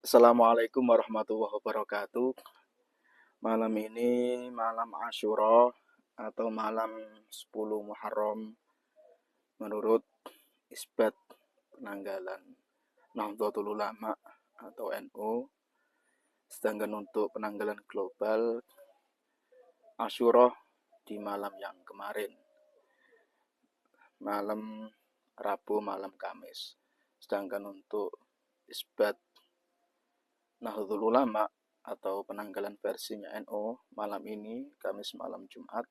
Assalamualaikum warahmatullahi wabarakatuh. Malam ini malam Asyura atau malam 10 Muharram menurut Isbat Penanggalan Nahdlatul Ulama atau NU. Sedangkan untuk penanggalan global Asyura di malam yang kemarin, malam Rabu, malam Kamis. Sedangkan untuk Isbat Nahdlatul Ulama atau penanggalan versinya NU malam ini, Kamis malam Jumat,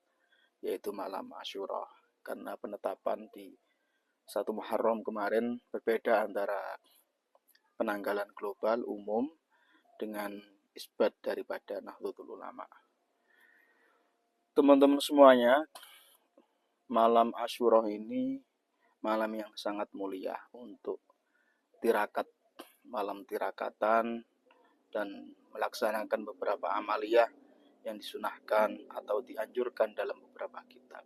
yaitu malam Asyura. Karena penetapan di 1 Muharram kemarin berbeda antara penanggalan global umum dengan isbat daripada Nahdlatul Ulama. Teman-teman semuanya, malam Asyura ini malam yang sangat mulia untuk tirakat, malam tirakatan dan melaksanakan beberapa amaliyah yang disunahkan atau dianjurkan dalam beberapa kitab.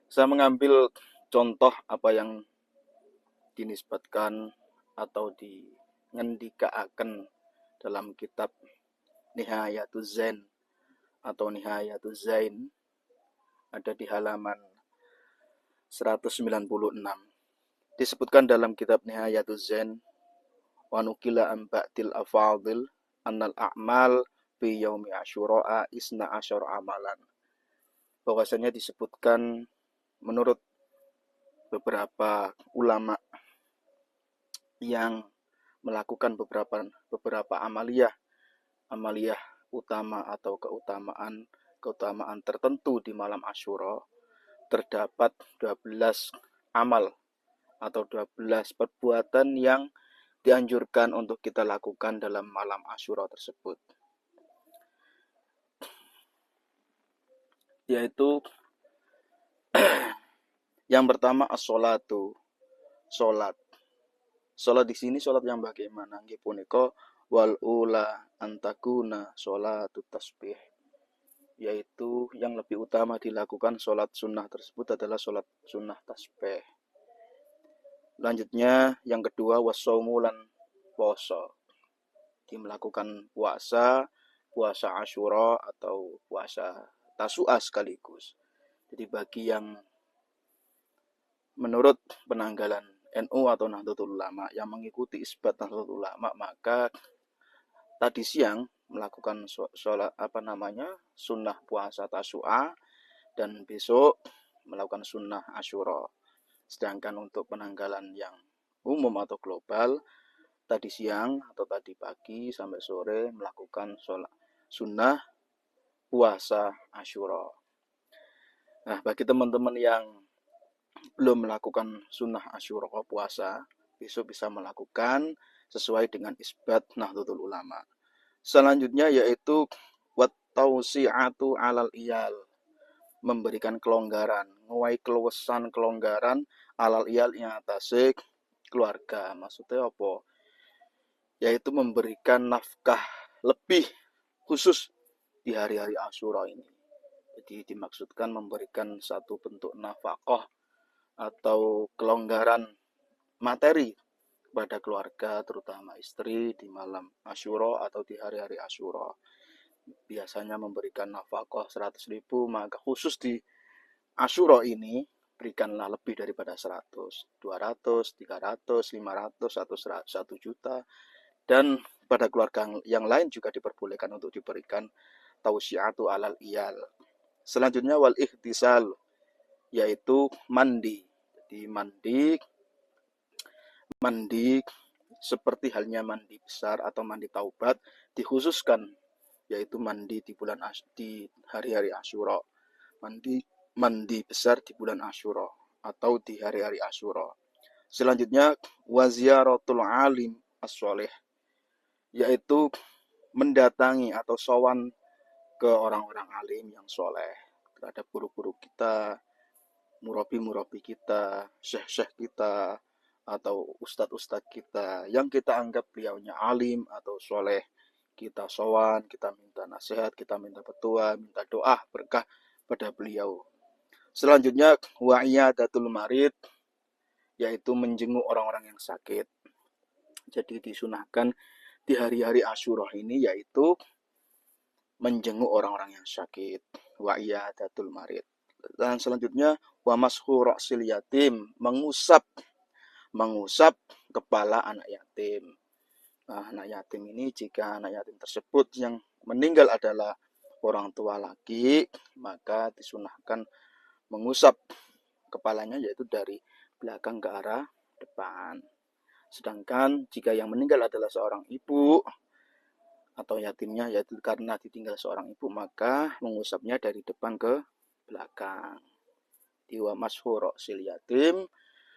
Saya mengambil contoh apa yang dinisbatkan atau dingendikaaken dalam kitab Nihayatuz Zain atau Nihayatuz Zain, ada di halaman 196. Disebutkan dalam kitab Nihayatuz Zain, wa nukila an ba'dil afadil annal a'mal fi yaumi asyura'a isna asyara amalan. Bahwasanya disebutkan menurut beberapa ulama yang melakukan beberapa amaliyah utama atau keutamaan tertentu di malam Asyura, terdapat 12 amal atau 12 perbuatan yang dianjurkan untuk kita lakukan dalam malam Asyura tersebut. Yaitu yang pertama as-sholatu, salat. Salat di sini salat yang bagaimana? Nggih punika wal ula antakuna sholatu tasbih. Yaitu yang lebih utama dilakukan salat sunnah tersebut adalah salat sunnah tasbih. Lanjutnya yang kedua wasaumu lan poso. Melakukan puasa Asyura atau puasa Tasu'a sekaligus. Jadi bagi yang menurut penanggalan NU atau Nahdlatul Ulama yang mengikuti isbat Nahdlatul Ulama, maka tadi siang melakukan sholat sunnah puasa Tasu'a dan besok melakukan sunnah Asyura. Sedangkan untuk penanggalan yang umum atau global, tadi siang atau tadi pagi sampai sore melakukan sholat sunnah puasa Asyura. Nah, bagi teman-teman yang belum melakukan sunnah Asyura puasa, besok bisa melakukan sesuai dengan isbat Nahdlatul Ulama. Selanjutnya yaitu wat tausi'atu 'alal iyal, memberikan kelonggaran, nguwai keluasan kelonggaran alal iyal yang atase keluarga. Maksudnya apa? Yaitu memberikan nafkah lebih khusus di hari-hari Asyura ini. Jadi dimaksudkan memberikan satu bentuk nafkah atau kelonggaran materi kepada keluarga, terutama istri di malam Asyura atau di hari-hari Asyura. Biasanya memberikan nafkah 100.000, maka khusus di Asyura ini berikanlah lebih daripada 100, 200, 300, 500 atau 1 juta. Dan pada keluarga yang lain juga diperbolehkan untuk diberikan tausi'atu alal iyal. Selanjutnya wal ihtisal, yaitu mandi. Jadi mandi seperti halnya mandi besar atau mandi taubat dikhususkan, yaitu mandi di hari-hari Asyura. Mandi besar di bulan Asyura atau di hari-hari Asyura. Selanjutnya waziyaratul alim as-sholih, yaitu mendatangi atau sowan ke orang-orang alim yang soleh, terhadap guru-guru kita, murabi-murabi kita, syekh-syekh kita, atau ustadz-ustadz kita yang kita anggap beliaunya alim atau soleh. Kita sowan, kita minta nasihat, kita minta petua, minta doa berkah pada beliau. Selanjutnya wa'iyadatul marid, yaitu menjenguk orang-orang yang sakit. Jadi disunahkan di hari-hari Asyura ini, yaitu menjenguk orang-orang yang sakit, wa iyadatul marid. Dan selanjutnya wa mashu ra'sil yatim, mengusap kepala anak yatim. Nah, anak yatim ini, jika anak yatim tersebut yang meninggal adalah orang tua laki, maka disunahkan mengusap kepalanya, yaitu dari belakang ke arah depan. Sedangkan jika yang meninggal adalah seorang ibu atau yatimnya, yaitu karena ditinggal seorang ibu, maka mengusapnya dari depan ke belakang. Wa mashhur sil yatim,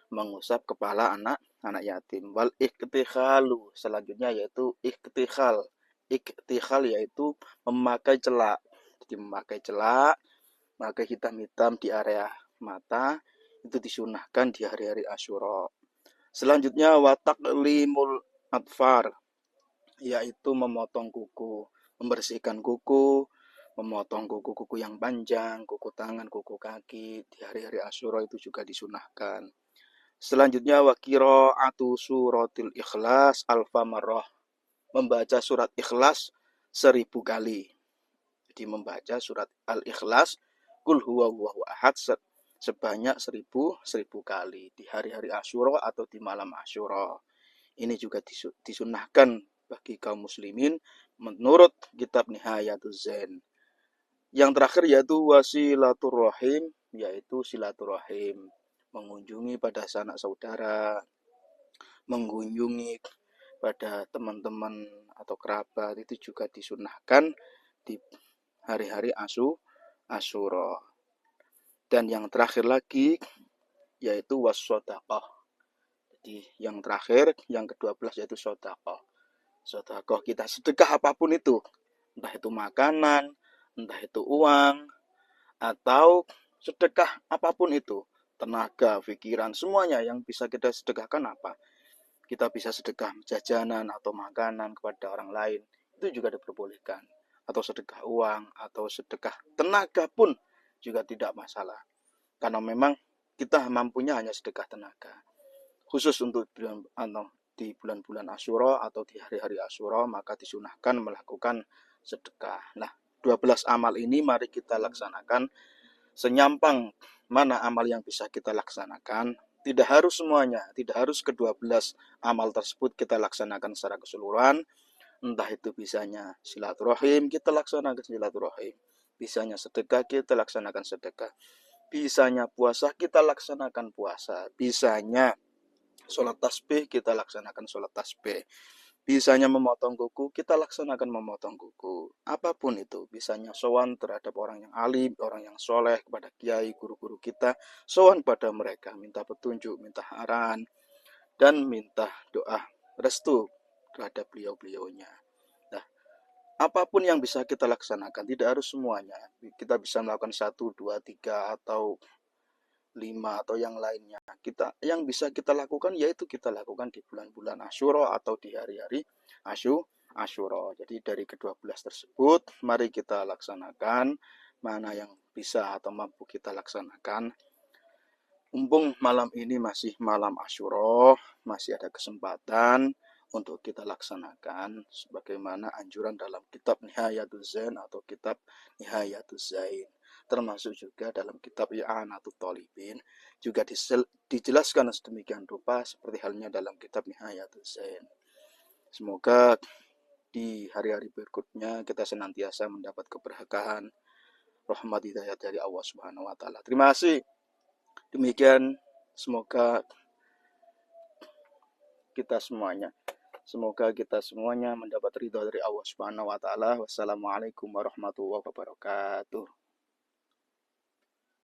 mengusap kepala anak yatim. Wal iktikhalu, selanjutnya yaitu iktikhal. Iktikhal yaitu memakai celak. Jadi memakai celak, memakai hitam-hitam di area mata, itu disunahkan di hari-hari Asyura. Selanjutnya wataqlimul atfar, yaitu memotong kuku, membersihkan kuku, memotong kuku-kuku yang panjang, kuku tangan, kuku kaki di hari-hari Asyura itu juga disunahkan. Selanjutnya wa qiraatu suratil ikhlas alfa marrah, membaca surat ikhlas 1000 kali. Jadi membaca surat al-ikhlas kul huwallahu ahad sebanyak 1000 kali di hari-hari Asyura atau di malam Asyura. Ini juga disunahkan bagi kaum muslimin menurut kitab Nihayatuz Zain. Yang terakhir yaitu wasilaturrahim, yaitu silaturahim, mengunjungi pada sanak saudara, mengunjungi pada teman-teman atau kerabat, itu juga disunahkan di hari-hari Asyura. Dan yang terakhir lagi yaitu wassadaqah. Jadi yang terakhir, yang ke-12 yaitu sedekah. Sedekah kita sedekah apapun itu, entah itu makanan, entah itu uang, atau sedekah apapun itu, tenaga, pikiran, semuanya yang bisa kita sedekahkan apa? Kita bisa sedekah jajanan atau makanan kepada orang lain, itu juga diperbolehkan. Atau sedekah uang, atau sedekah tenaga pun juga tidak masalah. Karena memang kita mampunya hanya sedekah tenaga. Khusus untuk di bulan-bulan Asyura atau di hari-hari Asyura, maka disunahkan melakukan sedekah. Nah, 12 amal ini mari kita laksanakan senyampang mana amal yang bisa kita laksanakan. Tidak harus semuanya, tidak harus ke-12 amal tersebut kita laksanakan secara keseluruhan. Entah itu bisanya silaturahim, kita laksanakan silaturahim. Bisanya sedekah, kita laksanakan sedekah. Bisanya puasa, kita laksanakan puasa. Bisanya sholat tasbih, kita laksanakan sholat tasbih. Bisanya memotong kuku, kita laksanakan memotong kuku. Apapun itu, bisanya sowan terhadap orang yang alim, orang yang soleh, kepada kiai, guru-guru kita, sowan pada mereka, minta petunjuk, minta arahan, dan minta doa restu terhadap beliau-beliaunya. Nah, apapun yang bisa kita laksanakan, tidak harus semuanya. Kita bisa melakukan 1, 2, 3, atau 5 atau yang lainnya. Yang bisa kita lakukan yaitu kita lakukan di bulan-bulan Asyura atau di hari-hari Asyura. Jadi dari ke-12 tersebut mari kita laksanakan mana yang bisa atau mampu kita laksanakan. Mumpung malam ini masih malam Asyura, masih ada kesempatan untuk kita laksanakan sebagaimana anjuran dalam kitab Nihayatuz Zain atau kitab Nihayatuz Zain. Termasuk juga dalam kitab I'anatul Thalibin juga dijelaskan sedemikian rupa seperti halnya dalam kitab Nihayatuz Zain. Semoga di hari-hari berikutnya kita senantiasa mendapat keberkahan, rahmat hidayah dari Allah Subhanahu wa taala. Terima kasih. Demikian, semoga kita semuanya mendapat ridha dari Allah Subhanahu wa taala. Wassalamualaikum warahmatullahi wabarakatuh.